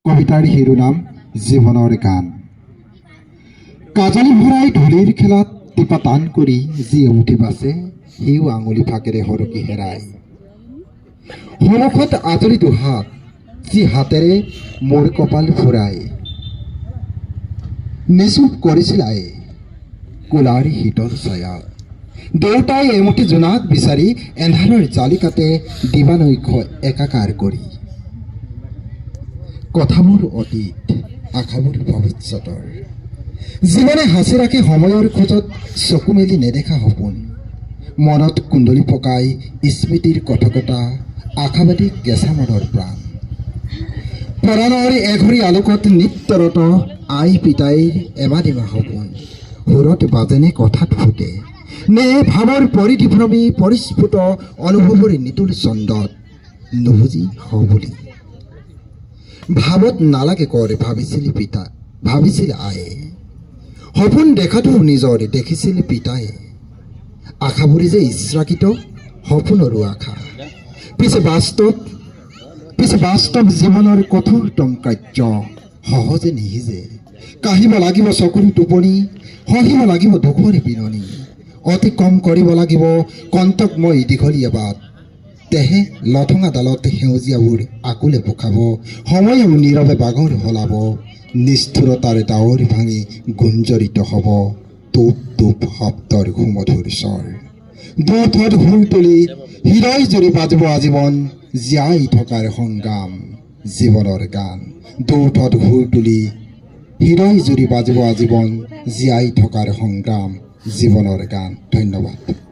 কবিতাৰ শিৰোনাম জীৱনৰ গান। কাজলি ভৰাই ঢোলীৰ খেলাত টিপা টান কৰি যি উঠি বাচে সিও আঙুলি ফাকেৰে সৰকি হেৰাই। সন্মুখত আজৰি দুহাত যি হাতেৰে মোৰ কপাল ফুৰাই নিচুপ কৰিছিল আয়ে কোলাৰ শীতল ছায়াত। দেউতাই এমুঠি জোনাক বিচাৰি এন্ধাৰৰ জালিকাতে দিবানৈক্ষ একাকাৰ কৰি। কথাবোৰ অতীত, আশাবোৰ ভৱিষ্যতৰ। জীৱনে সাঁচি ৰাখে সময়ৰ খোজত চকু মেলি নেদেখা সপোন। মনত কুণ্ডলী পকাই স্মৃতিৰ কথকতা আশাবাদী কেঁচা মনৰ প্ৰাণ। পৰাণৰ এঘৰী আলোকত নিত্যৰত আই পিতাইৰ এমাদিমা সপোন। সুৰত বাজেনে কথাত ফুটে নে ভাৱৰ পৰিধিভ্ৰমী পৰিস্ফুট অনুভৱৰ নিতুল চন্দত নুবুজি বুলি। ভাৱত নালাগে কৰ ভাবিছিল পিতা, ভাবিছিল আয়ে। সপোন দেখাটো নিজৰ দেখিছিল পিতায়ে। আশাবোৰে যে ইচ্ছাকৃত সপোনৰো আশা। পিছে বাস্তৱ জীৱনৰ কঠোৰতম কাৰ্য সহজে নিহিজে। কাহিব লাগিব চকুৰ টোপনি, সহিব লাগিব দুখৰ বিননি। অতি কম কৰিব লাগিব কণ্টকময় দীঘলীয়া বাট। তেহে লঠঙা ডালত সেউজীয়াবোৰ আকুলে পোখাব। সময় নীৰৱে বাগৰ সলাব। নিষ্ঠুৰতাৰ ডাৱৰ ভাঙি গুঞ্জৰিত হ'ব টোপ টোপ শব্দৰ সুমধুৰ স্বৰ। দুঠত সুৰ তুলি হৃদয় জুৰি বাজিব আজীৱন জীয়াই থকাৰ সংগ্ৰাম জীৱনৰ গান। দুঠত সুৰ তুলি হৃদয় জুৰি বাজিব আজীৱন জীয়াই থকাৰ সংগ্ৰাম জীৱনৰ গান। ধন্যবাদ।